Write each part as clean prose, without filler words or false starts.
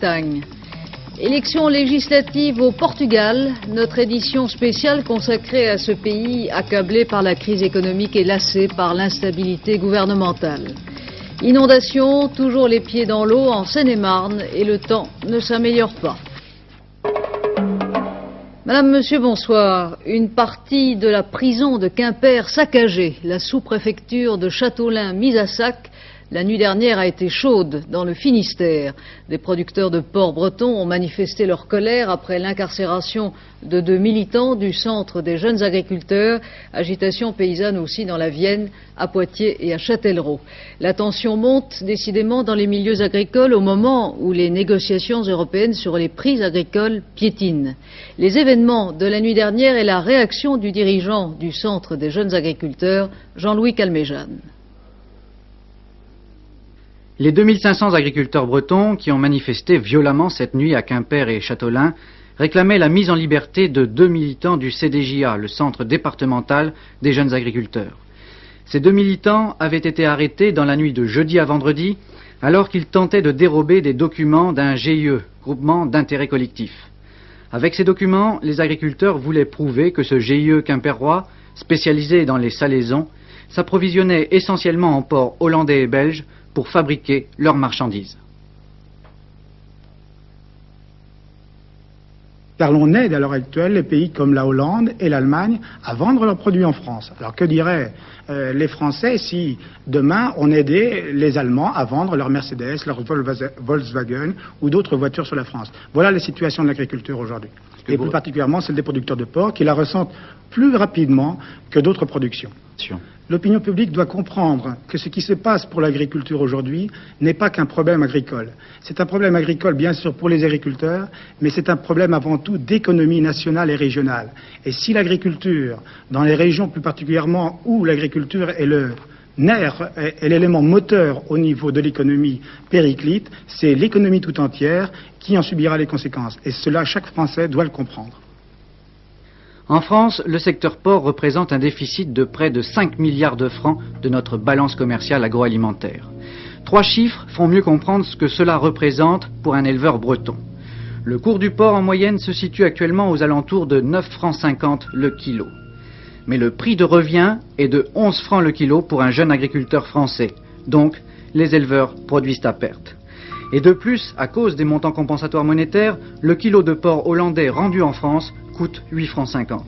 Grande-Bretagne. Élections législatives au Portugal, notre édition spéciale consacrée à ce pays accablé par la crise économique et lassé par l'instabilité gouvernementale. Inondations, toujours les pieds dans l'eau en Seine-et-Marne et le temps ne s'améliore pas. Madame, Monsieur, bonsoir. Une partie de la prison de Quimper saccagée, la sous-préfecture de Châteaulin mise à sac. La nuit dernière a été chaude dans le Finistère. Des producteurs de porc bretons ont manifesté leur colère après l'incarcération de 2 militants du Centre des jeunes agriculteurs. Agitation paysanne aussi dans la Vienne, à Poitiers et à Châtellerault. La tension monte décidément dans les milieux agricoles au moment où les négociations européennes sur les prix agricoles piétinent. Les événements de la nuit dernière et la réaction du dirigeant du Centre des jeunes agriculteurs, Jean-Louis Calmejane. Les 2500 agriculteurs bretons qui ont manifesté violemment cette nuit à Quimper et Châteaulin réclamaient la mise en liberté de 2 militants du CDJA, le Centre départemental des jeunes agriculteurs. Ces 2 militants avaient été arrêtés dans la nuit de jeudi à vendredi alors qu'ils tentaient de dérober des documents d'un GIE, groupement d'intérêt collectif. Avec ces documents, les agriculteurs voulaient prouver que ce GIE quimpérois, spécialisé dans les salaisons, s'approvisionnait essentiellement en porcs hollandais et belges pour fabriquer leurs marchandises. Car l'on aide à l'heure actuelle les pays comme la Hollande et l'Allemagne à vendre leurs produits en France. Alors que diraient les Français si demain on aidait les Allemands à vendre leurs Mercedes, leurs Volkswagen ou d'autres voitures sur la France? Voilà la situation de l'agriculture aujourd'hui. Et plus particulièrement celle des producteurs de porc qui la ressentent plus rapidement que d'autres productions. L'opinion publique doit comprendre que ce qui se passe pour l'agriculture aujourd'hui n'est pas qu'un problème agricole. C'est un problème agricole bien sûr pour les agriculteurs, mais c'est un problème avant tout d'économie nationale et régionale. Et si l'agriculture, dans les régions plus particulièrement où l'agriculture est le nerf est l'élément moteur au niveau de l'économie périclite, c'est l'économie tout entière qui en subira les conséquences. Et cela, chaque Français doit le comprendre. En France, le secteur porc représente un déficit de près de 5 milliards de francs de notre balance commerciale agroalimentaire. 3 chiffres font mieux comprendre ce que cela représente pour un éleveur breton. Le cours du porc en moyenne se situe actuellement aux alentours de 9,50 francs le kilo. Mais le prix de revient est de 11 francs le kilo pour un jeune agriculteur français. Donc, les éleveurs produisent à perte. Et de plus, à cause des montants compensatoires monétaires, le kilo de porc hollandais rendu en France coûte 8,50 francs.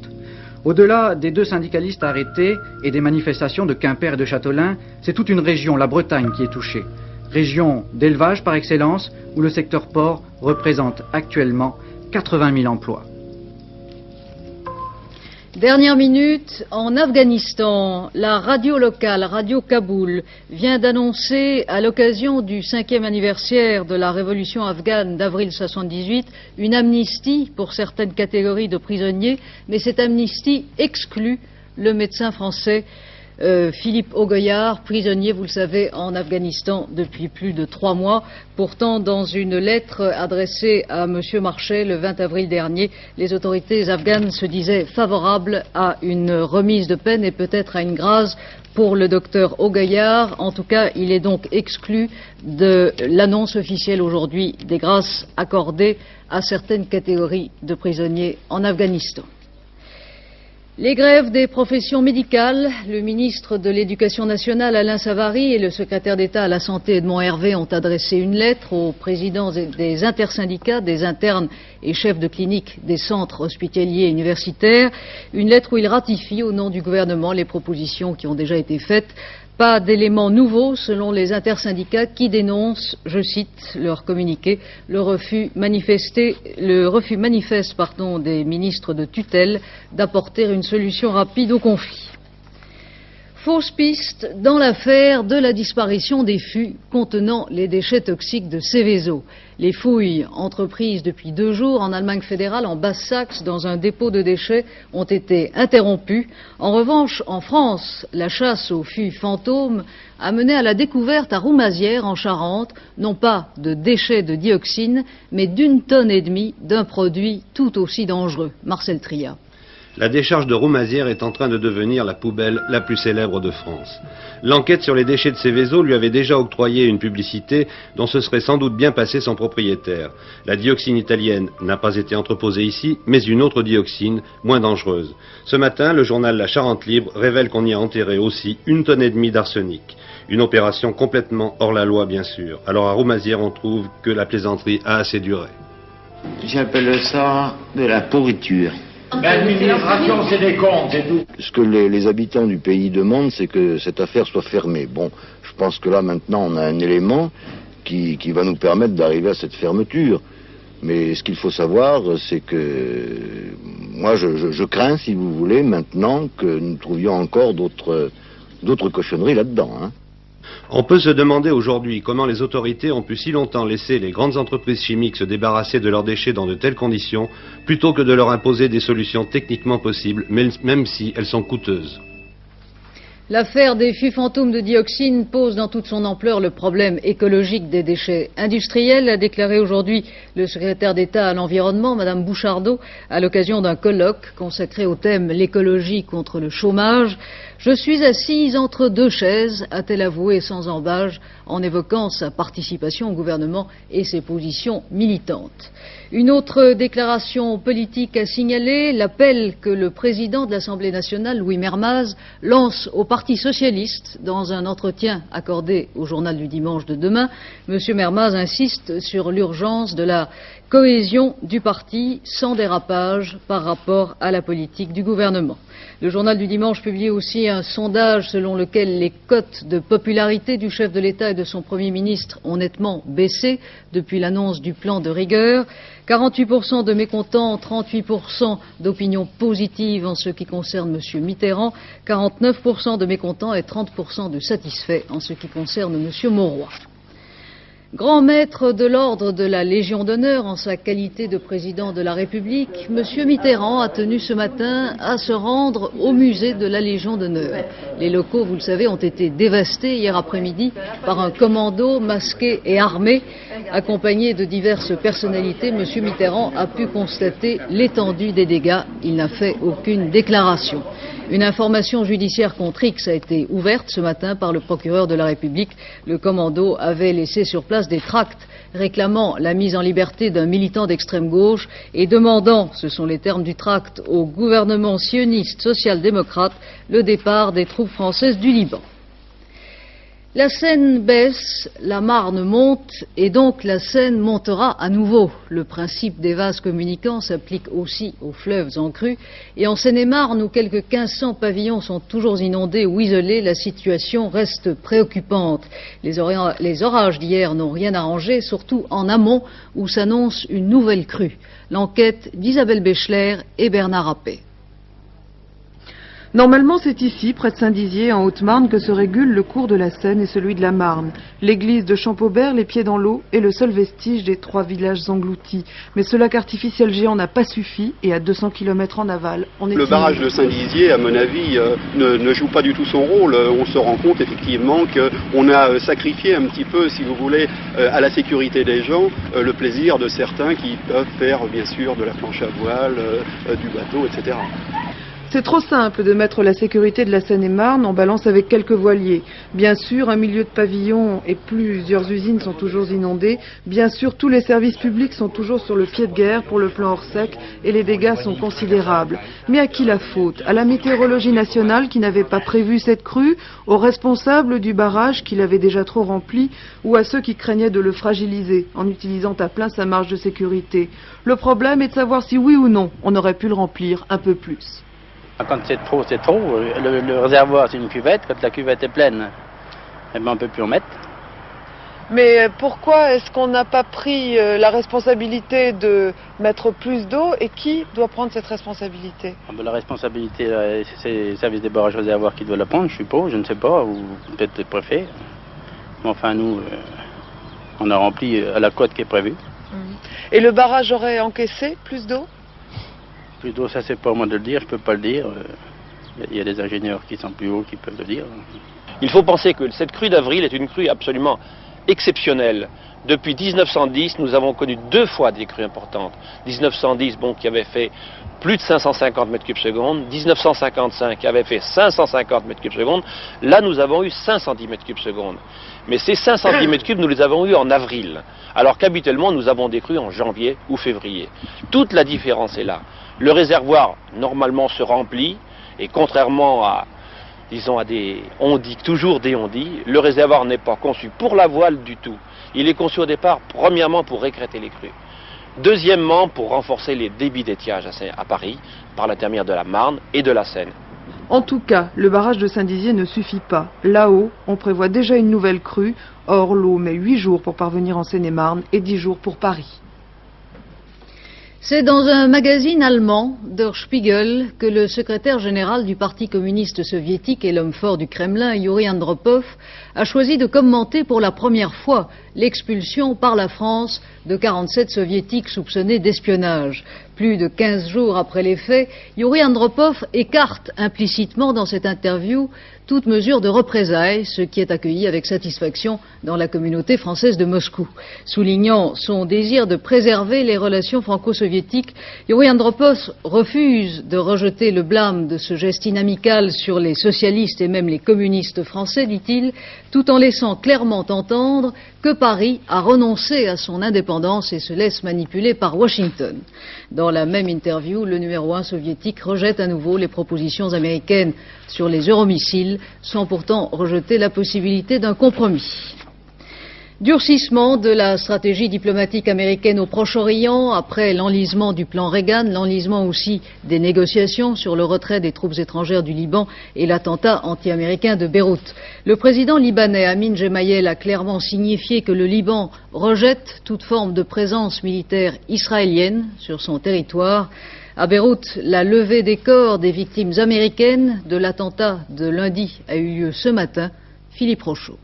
Au-delà des 2 syndicalistes arrêtés et des manifestations de Quimper et de Châteaulin, c'est toute une région, la Bretagne, qui est touchée. Région d'élevage par excellence, où le secteur porc représente actuellement 80 000 emplois. Dernière minute, en Afghanistan, la radio locale, Radio Kaboul, vient d'annoncer, à l'occasion du 5e anniversaire de la révolution afghane d'avril 78, une amnistie pour certaines catégories de prisonniers, mais cette amnistie exclut le médecin français Philippe Augoyard, prisonnier, vous le savez, en Afghanistan depuis plus de 3 mois. Pourtant, dans une lettre adressée à M. Marchais le 20 avril dernier, les autorités afghanes se disaient favorables à une remise de peine et peut-être à une grâce pour le docteur Augoyard. En tout cas, il est donc exclu de l'annonce officielle aujourd'hui des grâces accordées à certaines catégories de prisonniers en Afghanistan. Les grèves des professions médicales, le ministre de l'Éducation nationale Alain Savary et le secrétaire d'État à la Santé Edmond Hervé ont adressé une lettre aux présidents des intersyndicats, des internes et chefs de clinique des centres hospitaliers et universitaires, une lettre où ils ratifient au nom du gouvernement les propositions qui ont déjà été faites. Pas d'éléments nouveaux selon les intersyndicats qui dénoncent, je cite leur communiqué, le refus manifeste des ministres de tutelle d'apporter une solution rapide au conflit. Fausse piste dans l'affaire de la disparition des fûts contenant les déchets toxiques de Seveso. Les fouilles entreprises depuis 2 jours en Allemagne fédérale, en Basse-Saxe, dans un dépôt de déchets, ont été interrompues. En revanche, en France, la chasse aux fûts fantômes a mené à la découverte à Roumazières, en Charente, non pas de déchets de dioxine, mais d'1,5 tonne d'un produit tout aussi dangereux. Marcel Tria. La décharge de Roumazières est en train de devenir la poubelle la plus célèbre de France. L'enquête sur les déchets de Céveso lui avait déjà octroyé une publicité dont se serait sans doute bien passé son propriétaire. La dioxine italienne n'a pas été entreposée ici, mais une autre dioxine, moins dangereuse. Ce matin, le journal La Charente Libre révèle qu'on y a enterré aussi 1,5 tonne d'arsenic. Une opération complètement hors la loi, bien sûr. Alors à Roumazières, on trouve que la plaisanterie a assez duré. J'appelle ça de la pourriture. L'administration, c'est des comptes, c'est tout. Ce que les habitants du pays demandent, c'est que cette affaire soit fermée. Bon, je pense que là, maintenant, on a un élément qui va nous permettre d'arriver à cette fermeture. Mais ce qu'il faut savoir, c'est que moi, je crains, si vous voulez, maintenant que nous trouvions encore d'autres cochonneries là-dedans, hein. On peut se demander aujourd'hui comment les autorités ont pu si longtemps laisser les grandes entreprises chimiques se débarrasser de leurs déchets dans de telles conditions, plutôt que de leur imposer des solutions techniquement possibles, même si elles sont coûteuses. L'affaire des fûts fantômes de dioxine pose dans toute son ampleur le problème écologique des déchets industriels, a déclaré aujourd'hui le secrétaire d'État à l'environnement, Madame Bouchardot, à l'occasion d'un colloque consacré au thème « L'écologie contre le chômage ». Je suis assise entre deux chaises, a-t-elle avoué sans embâge, en évoquant sa participation au gouvernement et ses positions militantes. Une autre déclaration politique à signaler, l'appel que le président de l'Assemblée nationale, Louis Mermaz, lance au Parti socialiste dans un entretien accordé au journal du dimanche de demain. Monsieur Mermaz insiste sur l'urgence de la cohésion du parti sans dérapage par rapport à la politique du gouvernement. Le journal du dimanche publie aussi un sondage selon lequel les cotes de popularité du chef de l'État et de son Premier ministre ont nettement baissé depuis l'annonce du plan de rigueur. 48% de mécontents, 38% d'opinions positives en ce qui concerne M. Mitterrand, 49% de mécontents et 30% de satisfaits en ce qui concerne M. Mauroy. Grand maître de l'ordre de la Légion d'honneur en sa qualité de président de la République, M. Mitterrand a tenu ce matin à se rendre au musée de la Légion d'honneur. Les locaux, vous le savez, ont été dévastés hier après-midi par un commando masqué et armé. Accompagné de diverses personnalités, M. Mitterrand a pu constater l'étendue des dégâts. Il n'a fait aucune déclaration. Une information judiciaire contre X a été ouverte ce matin par le procureur de la République. Le commando avait laissé sur place des tracts réclamant la mise en liberté d'un militant d'extrême gauche et demandant, ce sont les termes du tract, au gouvernement sioniste social-démocrate le départ des troupes françaises du Liban. La Seine baisse, la Marne monte et donc la Seine montera à nouveau. Le principe des vases communicants s'applique aussi aux fleuves en crue et en Seine-et-Marne où quelques 1500 pavillons sont toujours inondés ou isolés, la situation reste préoccupante. Les orages d'hier n'ont rien arrangé, surtout en amont où s'annonce une nouvelle crue. L'enquête d'Isabelle Béchler et Bernard Appé. Normalement, c'est ici, près de Saint-Dizier, en Haute-Marne, que se régule le cours de la Seine et celui de la Marne. L'église de Champaubert, les pieds dans l'eau, est le seul vestige des 3 villages engloutis. Mais ce lac artificiel géant n'a pas suffi et à 200 km en aval, on est... Le barrage de Saint-Dizier, à mon avis, ne joue pas du tout son rôle. On se rend compte effectivement qu'on a sacrifié un petit peu, si vous voulez, à la sécurité des gens, le plaisir de certains qui peuvent faire, bien sûr, de la planche à voile, du bateau, etc. C'est trop simple de mettre la sécurité de la Seine-et-Marne en balance avec quelques voiliers. Bien sûr, un milieu de pavillons et plusieurs usines sont toujours inondées. Bien sûr, tous les services publics sont toujours sur le pied de guerre pour le plan hors sec et les dégâts sont considérables. Mais à qui la faute? À la météorologie nationale qui n'avait pas prévu cette crue, aux responsables du barrage qui l'avait déjà trop rempli ou à ceux qui craignaient de le fragiliser en utilisant à plein sa marge de sécurité? Le problème est de savoir si oui ou non on aurait pu le remplir un peu plus. Quand c'est trop, c'est trop. Le réservoir, c'est une cuvette. Quand la cuvette est pleine, eh ben, on ne peut plus en mettre. Mais pourquoi est-ce qu'on n'a pas pris la responsabilité de mettre plus d'eau et qui doit prendre cette responsabilité? La responsabilité, c'est le service des barrages réservoirs qui doit la prendre, je suppose, je ne sais pas, ou peut-être le préfet. Mais enfin, nous, on a rempli à la cote qui est prévue. Et le barrage aurait encaissé plus d'eau? Plus d'eau, ça c'est pas à moi de le dire, je peux pas le dire. Il y a des ingénieurs qui sont plus hauts qui peuvent le dire. Il faut penser que cette crue d'avril est une crue absolument exceptionnelle Depuis 1910, nous avons connu 2 fois des crues importantes. 1910, bon, qui avait fait plus de 550 mètres cubes secondes. 1955, qui avait fait 550 mètres cubes secondes. Là, nous avons eu 510 mètres cubes secondes. Mais ces 510 mètres cubes, nous les avons eus en avril. Alors qu'habituellement, nous avons des crues en janvier ou février. Toute la différence est là. Le réservoir, normalement, se remplit. Et contrairement à, disons, on dit toujours des ondits, le réservoir n'est pas conçu pour la voile du tout. Il est conçu au départ, premièrement, pour écrêter les crues. Deuxièmement, pour renforcer les débits d'étiage à Paris, par l'intermédiaire de la Marne et de la Seine. En tout cas, le barrage de Saint-Dizier ne suffit pas. Là-haut, on prévoit déjà une nouvelle crue. Or, l'eau met 8 jours pour parvenir en Seine-et-Marne et 10 jours pour Paris. C'est dans un magazine allemand, Der Spiegel, que le secrétaire général du Parti communiste soviétique et l'homme fort du Kremlin, Yuri Andropov, a choisi de commenter pour la première fois l'expulsion par la France de 47 soviétiques soupçonnés d'espionnage. Plus de 15 jours après les faits, Yuri Andropov écarte implicitement dans cette interview toute mesure de représailles, ce qui est accueilli avec satisfaction dans la communauté française de Moscou. Soulignant son désir de préserver les relations franco-soviétiques, Yuri Andropov refuse de rejeter le blâme de ce geste inamical sur les socialistes et même les communistes français, dit-il, tout en laissant clairement entendre que Paris a renoncé à son indépendance et se laisse manipuler par Washington. Dans la même interview, le numéro 1 soviétique rejette à nouveau les propositions américaines sur les euromissiles, sans pourtant rejeter la possibilité d'un compromis. Durcissement de la stratégie diplomatique américaine au Proche-Orient après l'enlisement du plan Reagan, l'enlisement aussi des négociations sur le retrait des troupes étrangères du Liban et l'attentat anti-américain de Beyrouth. Le président libanais Amin Gemayel a clairement signifié que le Liban rejette toute forme de présence militaire israélienne sur son territoire. À Beyrouth, la levée des corps des victimes américaines de l'attentat de lundi a eu lieu ce matin. Philippe Rochaud.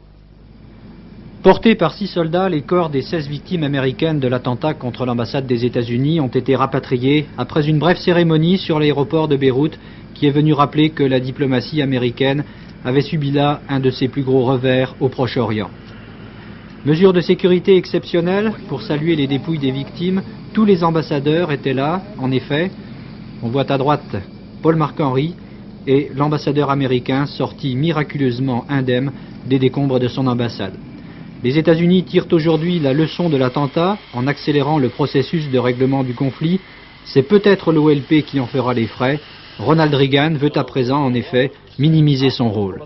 Portés par 6 soldats, les corps des 16 victimes américaines de l'attentat contre l'ambassade des États-Unis ont été rapatriés après une brève cérémonie sur l'aéroport de Beyrouth qui est venue rappeler que la diplomatie américaine avait subi là un de ses plus gros revers au Proche-Orient. Mesure de sécurité exceptionnelle pour saluer les dépouilles des victimes, tous les ambassadeurs étaient là, en effet. On voit à droite Paul Marc-Henry et l'ambassadeur américain sorti miraculeusement indemne des décombres de son ambassade. Les États-Unis tirent aujourd'hui la leçon de l'attentat en accélérant le processus de règlement du conflit. C'est peut-être l'OLP qui en fera les frais. Ronald Reagan veut à présent, en effet, minimiser son rôle.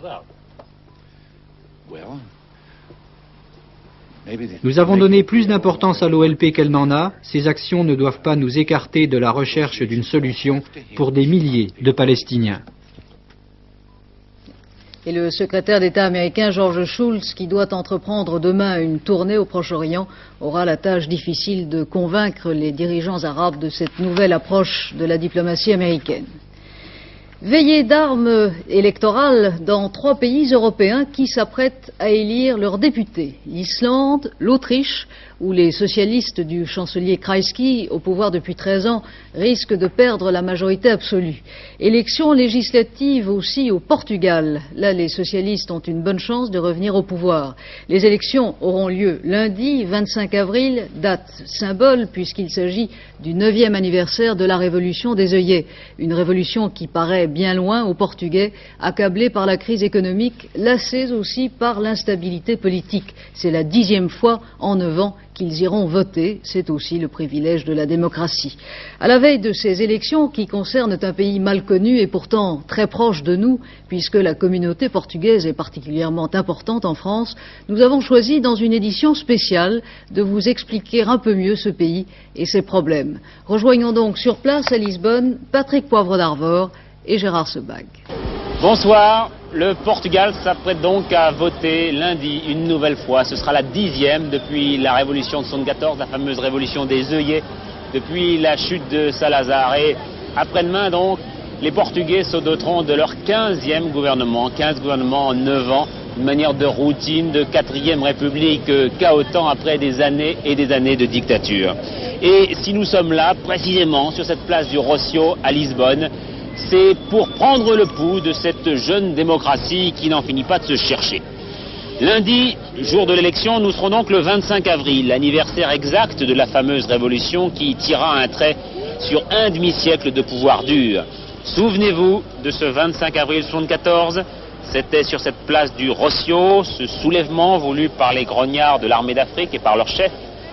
Nous avons donné plus d'importance à l'OLP qu'elle n'en a. Ces actions ne doivent pas nous écarter de la recherche d'une solution pour des milliers de Palestiniens. Et le secrétaire d'État américain George Shultz, qui doit entreprendre demain une tournée au Proche-Orient, aura la tâche difficile de convaincre les dirigeants arabes de cette nouvelle approche de la diplomatie américaine. Veillée d'armes électorales dans 3 pays européens qui s'apprêtent à élire leurs députés. L'Islande, l'Autriche, où les socialistes du chancelier Kreisky, au pouvoir depuis 13 ans, risquent de perdre la majorité absolue. Élections législatives aussi au Portugal. Là, les socialistes ont une bonne chance de revenir au pouvoir. Les élections auront lieu lundi, 25 avril, date symbole puisqu'il s'agit du 9e anniversaire de la révolution des œillets. Une révolution qui paraît bien loin aux Portugais, accablés par la crise économique, lassés aussi par l'instabilité politique. C'est la 10e fois en 9 ans qu'ils iront voter, c'est aussi le privilège de la démocratie. À la veille de ces élections qui concernent un pays mal connu et pourtant très proche de nous, puisque la communauté portugaise est particulièrement importante en France, nous avons choisi dans une édition spéciale de vous expliquer un peu mieux ce pays et ses problèmes. Rejoignons donc sur place à Lisbonne Patrick Poivre d'Arvor et Gérard Sebag. Bonsoir. Le Portugal s'apprête donc à voter lundi une nouvelle fois. Ce sera la 10e depuis la révolution de 74, la fameuse révolution des œillets, depuis la chute de Salazar. Et après-demain donc, les Portugais se doteront de leur 15e gouvernement, 15 gouvernements en 9 ans, une manière de routine de 4e République, cahotant après des années et des années de dictature. Et si nous sommes là, précisément sur cette place du Rocio à Lisbonne, c'est pour prendre le pouls de cette jeune démocratie qui n'en finit pas de se chercher. Lundi, jour de l'élection, nous serons donc le 25 avril, l'anniversaire exact de la fameuse révolution qui tira un trait sur un demi-siècle de pouvoir dur. Souvenez-vous de ce 25 avril 1974, c'était sur cette place du Rossio, ce soulèvement voulu par les grognards de l'armée d'Afrique et par leur chef,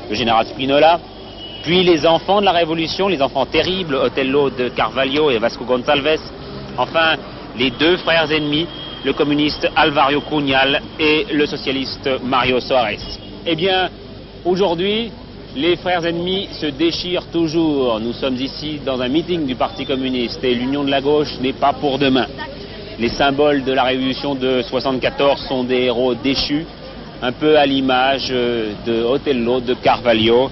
le général Spinola, puis les enfants de la révolution, les enfants terribles, Otello de Carvalho et Vasco Gonçalves, enfin les deux frères ennemis, le communiste Alvario Cunhal et le socialiste Mario Soares. Eh bien, aujourd'hui, les frères ennemis se déchirent toujours. Nous sommes ici dans un meeting du Parti communiste et l'union de la gauche n'est pas pour demain. Les symboles de la révolution de 1974 sont des héros déchus, un peu à l'image de Otello, de Carvalho,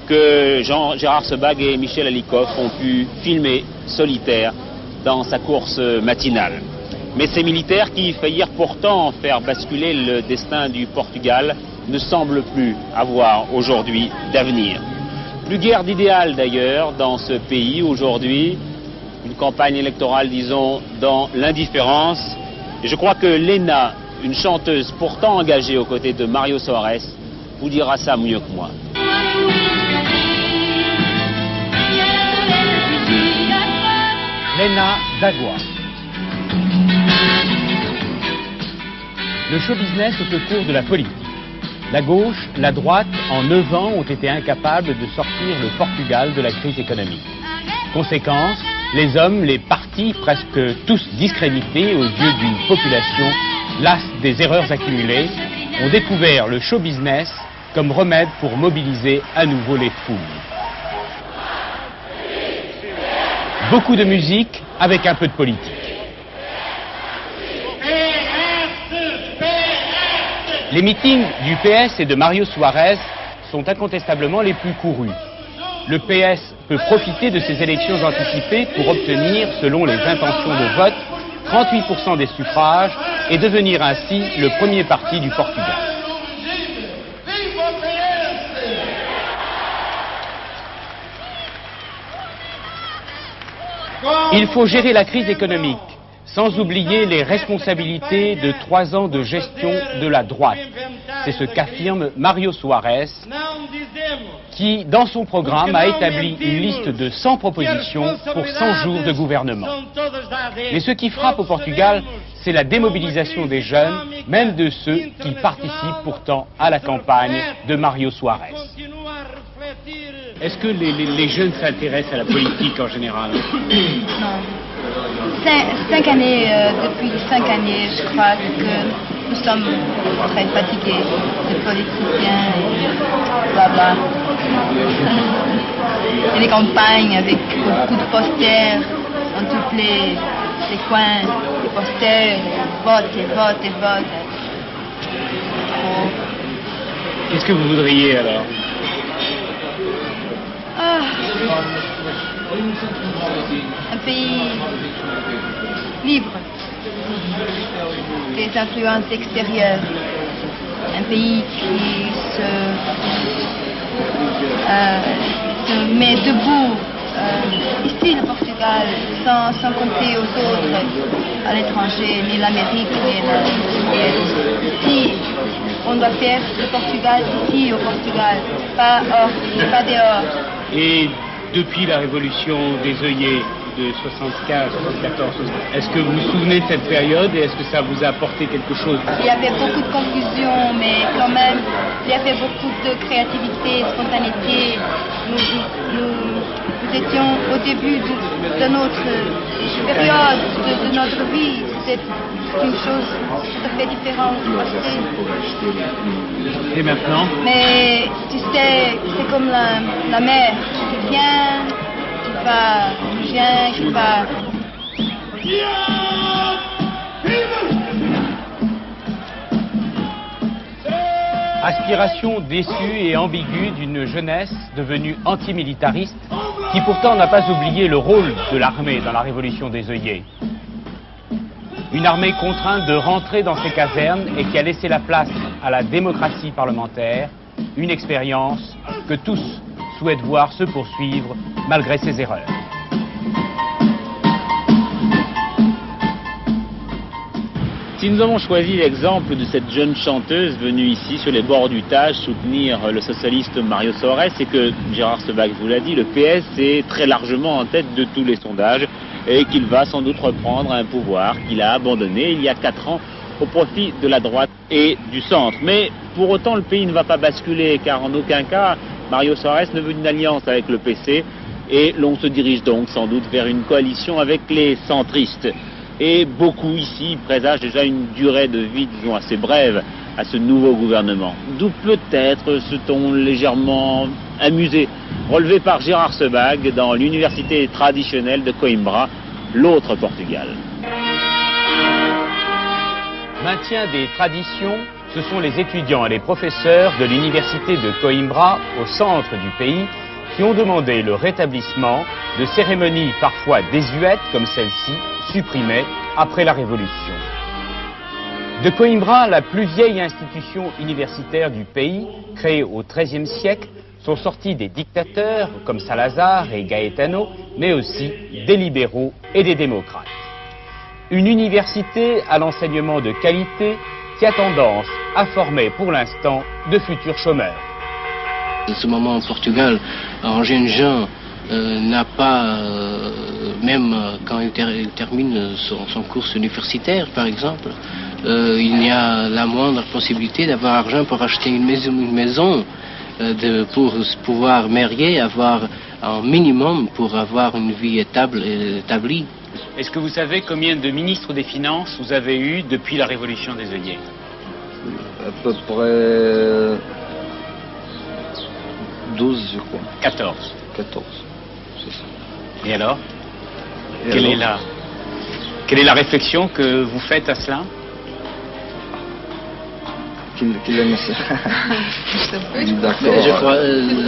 que Gérard Sebag et Michel Alikoff ont pu filmer solitaire dans sa course matinale. Mais ces militaires qui faillirent pourtant faire basculer le destin du Portugal ne semblent plus avoir aujourd'hui d'avenir. Plus guère d'idéal d'ailleurs dans ce pays aujourd'hui, une campagne électorale disons dans l'indifférence. Et je crois que Lena, une chanteuse pourtant engagée aux côtés de Mario Soares, vous dira ça mieux que moi. Lena D'Água. Le show business au secours de la politique. La gauche, la droite, en 9 ans, ont été incapables de sortir le Portugal de la crise économique. Conséquence, les hommes, les partis, presque tous discrédités aux yeux d'une population lasse des erreurs accumulées, ont découvert le show business comme remède pour mobiliser à nouveau les foules. Beaucoup de musique avec un peu de politique. Les meetings du PS et de Mario Soares sont incontestablement les plus courus. Le PS peut profiter de ces élections anticipées pour obtenir, selon les intentions de vote, 38% des suffrages et devenir ainsi le premier parti du Portugal. Il faut gérer la crise économique, sans oublier les responsabilités de 3 ans de gestion de la droite. C'est ce qu'affirme Mario Soares, qui, dans son programme, a établi une liste de 100 propositions pour 100 jours de gouvernement. Mais ce qui frappe au Portugal, c'est la démobilisation des jeunes, même de ceux qui participent pourtant à la campagne de Mario Soares. Est-ce que les jeunes s'intéressent à la politique en général? Non. 5 années, depuis 5 années, je crois que nous sommes très fatigués de politiciens et blabla. Et les campagnes avec beaucoup de posters dans tous les coins, des posters, vote et vote et vote. Qu'est-ce que vous voudriez alors? Un pays libre des influences extérieures, un pays qui se met debout ici le Portugal sans compter aux autres à l'étranger, ni l'Amérique, ni ici. On doit faire le Portugal ici au Portugal, pas hors, pas dehors. Et depuis la révolution des œillets de 75, 74, est-ce que vous vous souvenez de cette période et est-ce que ça vous a apporté quelque chose? Il y avait beaucoup de confusion, mais quand même, il y avait beaucoup de créativité, de spontanéité. Nous étions au début de notre période, de notre vie. C'était une chose tout à fait différente du passé. Et maintenant? Mais tu sais, c'est comme la mer. Tu viens, tu viens, tu vas. Aspiration déçue et ambiguë d'une jeunesse devenue antimilitariste qui pourtant n'a pas oublié le rôle de l'armée dans la révolution des œillets. Une armée contrainte de rentrer dans ses casernes et qui a laissé la place à la démocratie parlementaire, une expérience que tous souhaitent voir se poursuivre malgré ses erreurs. Si nous avons choisi l'exemple de cette jeune chanteuse venue ici sur les bords du Tage soutenir le socialiste Mario Soares, c'est que, Gérard Sebag vous l'a dit, le PS est très largement en tête de tous les sondages et qu'il va sans doute reprendre un pouvoir qu'il a abandonné il y a 4 ans au profit de la droite et du centre. Mais pour autant, le pays ne va pas basculer, car en aucun cas, Mario Soares ne veut une alliance avec le PC et l'on se dirige donc sans doute vers une coalition avec les centristes. Et beaucoup ici présagent déjà une durée de vie, disons, assez brève à ce nouveau gouvernement. D'où peut-être ce ton légèrement amusé, relevé par Gérard Sebag dans l'université traditionnelle de Coimbra, l'autre Portugal. Maintien des traditions, ce sont les étudiants et les professeurs de l'université de Coimbra, au centre du pays, qui ont demandé le rétablissement de cérémonies parfois désuètes comme celle-ci, supprimées après la Révolution. De Coimbra, la plus vieille institution universitaire du pays, créée au XIIIe siècle, sont sortis des dictateurs comme Salazar et Gaetano, mais aussi des libéraux et des démocrates. Une université à l'enseignement de qualité qui a tendance à former pour l'instant de futurs chômeurs. En ce moment en Portugal, un jeune gens n'a pas, même quand il termine son cours universitaire par exemple, il n'y a la moindre possibilité d'avoir argent pour acheter une maison pour pouvoir marier, avoir un minimum pour avoir une vie établie. Est-ce que vous savez combien de ministres des Finances vous avez eu depuis la Révolution des œillets? À peu près 12, je crois. 14. 14, c'est ça. Et alors, quelle est la réflexion que vous faites à cela? Qu'il aime ça. D'accord.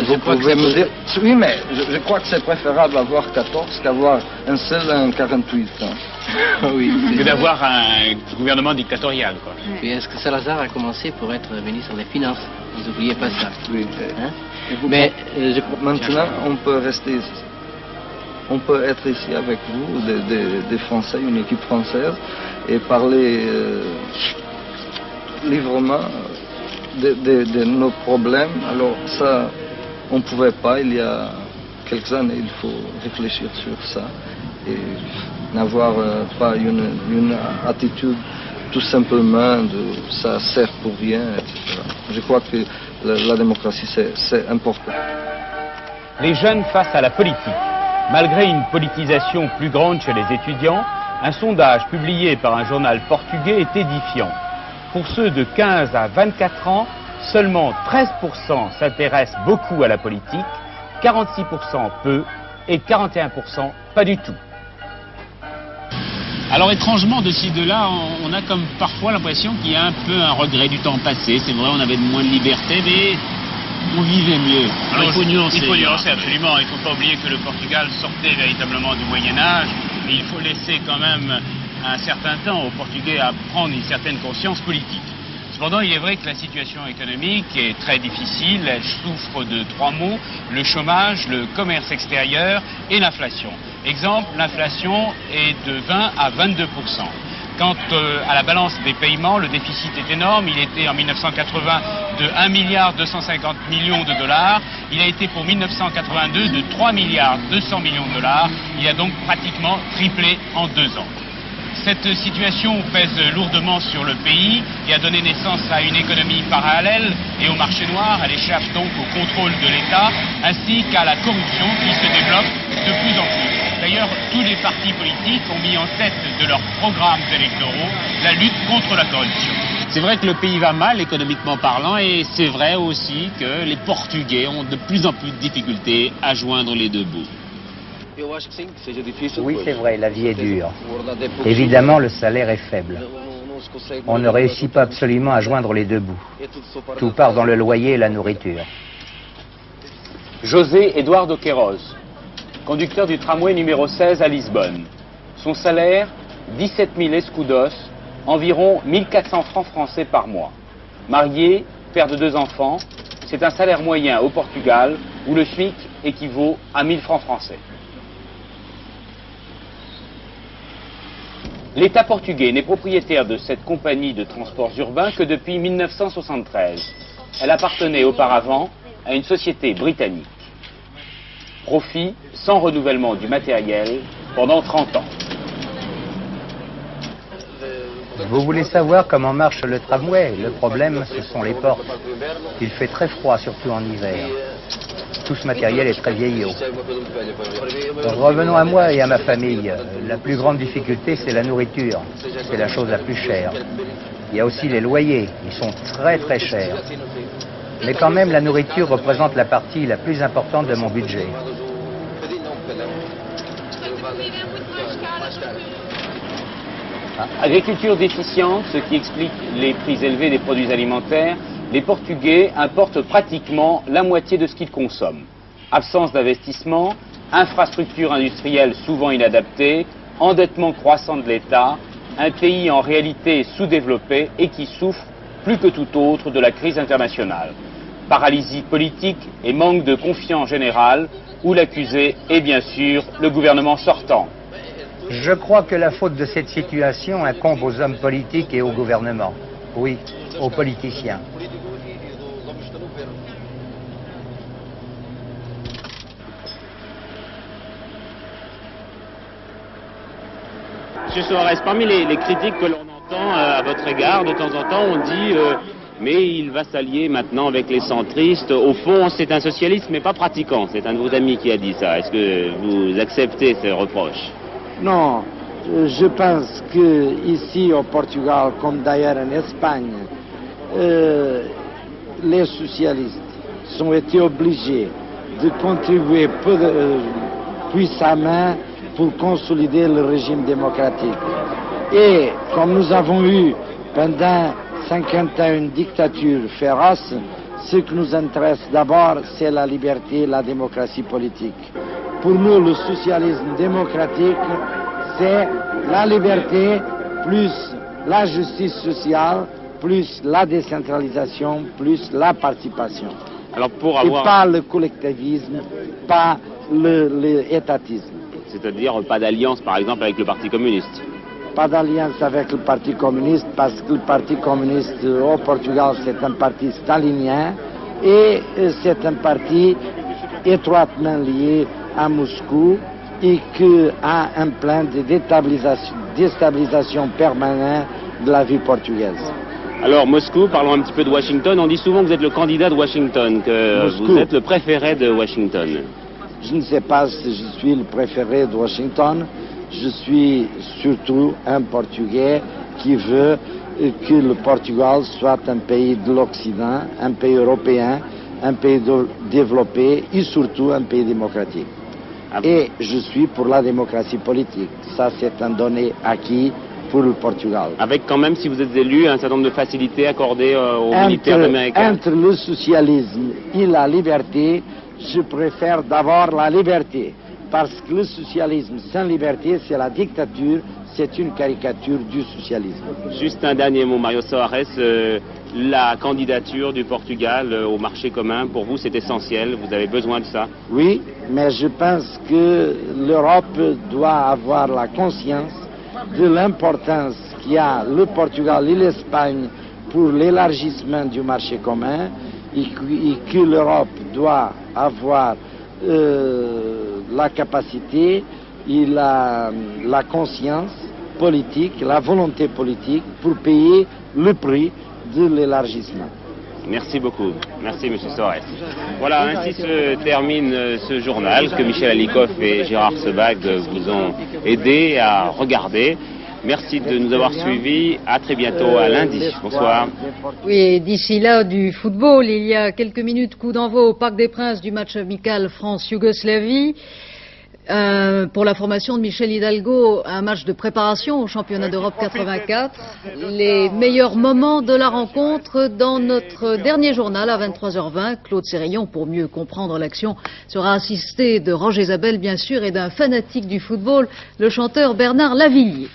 Vous pouvez me dire... Oui, mais je crois que c'est préférable d'avoir 14 qu'avoir un seul en 48 ans. Oui. Que d'avoir un gouvernement dictatorial, quoi. Et est-ce que Salazar a commencé pour être ministre des Finances? Vous n'oubliez pas ça. Oui. Hein? Mais je crois maintenant, on peut rester ici. On peut être ici avec vous, des Français, une équipe française, et parler librement de nos problèmes. Alors ça, on ne pouvait pas, il y a quelques années, il faut réfléchir sur ça et n'avoir pas une attitude tout simplement de ça sert pour rien, etc. Je crois que la démocratie, c'est important. Les jeunes face à la politique. Malgré une politisation plus grande chez les étudiants, un sondage publié par un journal portugais est édifiant. Pour ceux de 15 à 24 ans, seulement 13% s'intéressent beaucoup à la politique, 46% peu et 41% pas du tout. Alors étrangement, de ci, de là, on a comme parfois l'impression qu'il y a un peu un regret du temps passé. C'est vrai, on avait moins de liberté, mais on vivait mieux. Alors, il faut nuancer, absolument. Il ne faut pas oublier que le Portugal sortait véritablement du Moyen-Âge. Et il faut laisser quand même un certain temps aux Portugais à prendre une certaine conscience politique. Cependant, il est vrai que la situation économique est très difficile. Elle souffre de 3 mots, le chômage, le commerce extérieur et l'inflation. Exemple, l'inflation est de 20 à 22%. Quant à la balance des paiements, le déficit est énorme. Il était en 1980 de 1,250 milliard de dollars. Il a été pour 1982 de 3,2 milliards de dollars. Il a donc pratiquement triplé en 2 ans. Cette situation pèse lourdement sur le pays et a donné naissance à une économie parallèle et au marché noir. Elle échappe donc au contrôle de l'État ainsi qu'à la corruption qui se développe de plus en plus. D'ailleurs, tous les partis politiques ont mis en tête de leurs programmes électoraux la lutte contre la corruption. C'est vrai que le pays va mal économiquement parlant et c'est vrai aussi que les Portugais ont de plus en plus de difficultés à joindre les deux bouts. Oui, c'est vrai, la vie est dure. Évidemment, le salaire est faible. On ne réussit pas absolument à joindre les deux bouts. Tout part dans le loyer et la nourriture. José Eduardo Queiroz, conducteur du tramway numéro 16 à Lisbonne. Son salaire, 17 000 escudos, environ 1400 francs français par mois. Marié, père de 2 enfants, c'est un salaire moyen au Portugal où le SMIC équivaut à 1000 francs français. L'État portugais n'est propriétaire de cette compagnie de transports urbains que depuis 1973. Elle appartenait auparavant à une société britannique. Profit sans renouvellement du matériel pendant 30 ans. Vous voulez savoir comment marche le tramway? Le problème, ce sont les portes. Il fait très froid, surtout en hiver. Tout ce matériel est très vieillot. Revenons à moi et à ma famille. La plus grande difficulté, c'est la nourriture. C'est la chose la plus chère. Il y a aussi les loyers. Ils sont très très chers. Mais quand même, la nourriture représente la partie la plus importante de mon budget. Agriculture déficiente, ce qui explique les prix élevés des produits alimentaires, les Portugais importent pratiquement la moitié de ce qu'ils consomment. Absence d'investissement, infrastructures industrielles souvent inadaptées, endettement croissant de l'État, un pays en réalité sous-développé et qui souffre plus que tout autre de la crise internationale. Paralysie politique et manque de confiance générale, où l'accusé est bien sûr le gouvernement sortant. Je crois que la faute de cette situation incombe aux hommes politiques et au gouvernement. Oui, aux politiciens. Monsieur Soares, parmi les critiques que l'on entend à votre égard, de temps en temps, on dit mais il va s'allier maintenant avec les centristes. Au fond, c'est un socialiste, mais pas pratiquant. C'est un de vos amis qui a dit ça. Est-ce que vous acceptez ces reproches? Non, je pense que ici au Portugal, comme d'ailleurs en Espagne, les socialistes ont été obligés de contribuer puissamment pour consolider le régime démocratique. Et comme nous avons eu pendant 50 ans une dictature féroce, ce qui nous intéresse d'abord, c'est la liberté et la démocratie politique. Pour nous, le socialisme démocratique, c'est la liberté, plus la justice sociale, plus la décentralisation, plus la participation. Alors Et pas le collectivisme, pas l'étatisme. C'est-à-dire pas d'alliance, par exemple, avec le Parti communiste? Pas d'alliance avec le Parti communiste, parce que le Parti communiste au Portugal, c'est un parti stalinien, et c'est un parti étroitement lié à Moscou, et qui a un plan de déstabilisation permanente de la vie portugaise. Alors Moscou, parlons un petit peu de Washington. On dit souvent que vous êtes le candidat de Washington, que Moscou. Vous êtes le préféré de Washington. Je ne sais pas si je suis le préféré de Washington. Je suis surtout un Portugais qui veut que le Portugal soit un pays de l'Occident, un pays européen, un pays développé et surtout un pays démocratique. Et je suis pour la démocratie politique. Ça, c'est un donné acquis pour le Portugal. Avec quand même, si vous êtes élu, un certain nombre de facilités accordées aux militaires américains. Entre le socialisme et la liberté, je préfère d'abord la liberté. Parce que le socialisme sans liberté, c'est la dictature, c'est une caricature du socialisme. Juste un dernier mot, Mario Soares. La candidature du Portugal au marché commun, pour vous, c'est essentiel. Vous avez besoin de ça? Oui, mais je pense que l'Europe doit avoir la conscience de l'importance qu'il y a le Portugal et l'Espagne pour l'élargissement du marché commun et que l'Europe doit avoir la capacité et la conscience politique, la volonté politique pour payer le prix de l'élargissement. Merci beaucoup. Merci, M. Soares. Voilà, ainsi se termine ce journal que Michel Alikov et Gérard Sebag vous ont aidé à regarder. Merci de nous avoir suivis. À très bientôt, à lundi. Bonsoir. Oui, d'ici là, du football. Il y a quelques minutes, coup d'envoi au Parc des Princes du match amical France-Yougoslavie. Pour la formation de Michel Hidalgo, un match de préparation au championnat d'Europe 84. Les meilleurs moments de la rencontre dans notre dernier journal à 23h20. Claude Sérillon, pour mieux comprendre l'action, sera assisté de Roger Isabelle, bien sûr, et d'un fanatique du football, le chanteur Bernard Lavillier.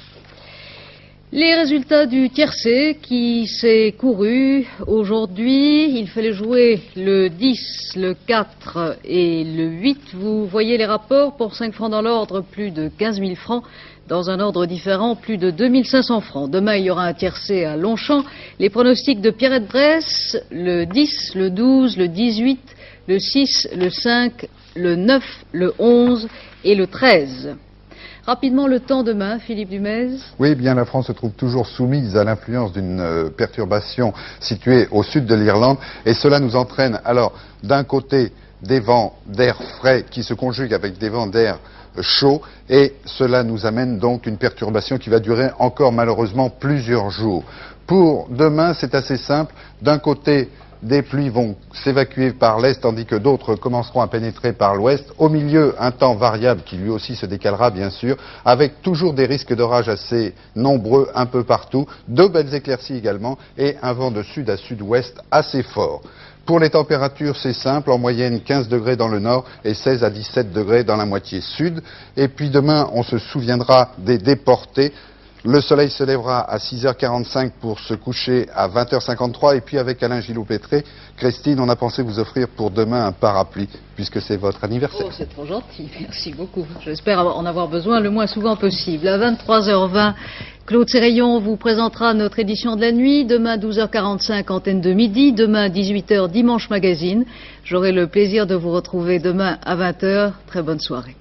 Les résultats du tiercé qui s'est couru aujourd'hui, il fallait jouer le 10, le 4 et le 8. Vous voyez les rapports, pour 5 francs dans l'ordre, plus de 15 000 francs. Dans un ordre différent, plus de 2500 francs. Demain, il y aura un tiercé à Longchamp. Les pronostics de Pierrette Bresse, le 10, le 12, le 18, le 6, le 5, le 9, le 11 et le 13. Rapidement, le temps demain, Philippe Dumez. Oui, bien la France se trouve toujours soumise à l'influence d'une perturbation située au sud de l'Irlande et cela nous entraîne alors d'un côté des vents d'air frais qui se conjuguent avec des vents d'air chaud et cela nous amène donc une perturbation qui va durer encore malheureusement plusieurs jours. Pour demain, c'est assez simple. D'un côté, des pluies vont s'évacuer par l'est tandis que d'autres commenceront à pénétrer par l'ouest. Au milieu, un temps variable qui lui aussi se décalera bien sûr, avec toujours des risques d'orage assez nombreux un peu partout, de belles éclaircies également et un vent de sud à sud-ouest assez fort. Pour les températures, c'est simple, en moyenne 15 degrés dans le nord et 16 à 17 degrés dans la moitié sud. Et puis demain, on se souviendra des déportés. Le soleil se lèvera à 6h45 pour se coucher à 20h53. Et puis avec Alain Gillot-Pétré, Christine, on a pensé vous offrir pour demain un parapluie, puisque c'est votre anniversaire. Oh, c'est trop gentil, merci beaucoup. J'espère en avoir besoin le moins souvent possible. À 23h20, Claude Séraillon vous présentera notre édition de la nuit. Demain, 12h45, antenne de midi. Demain, 18h, Dimanche Magazine. J'aurai le plaisir de vous retrouver demain à 20h. Très bonne soirée.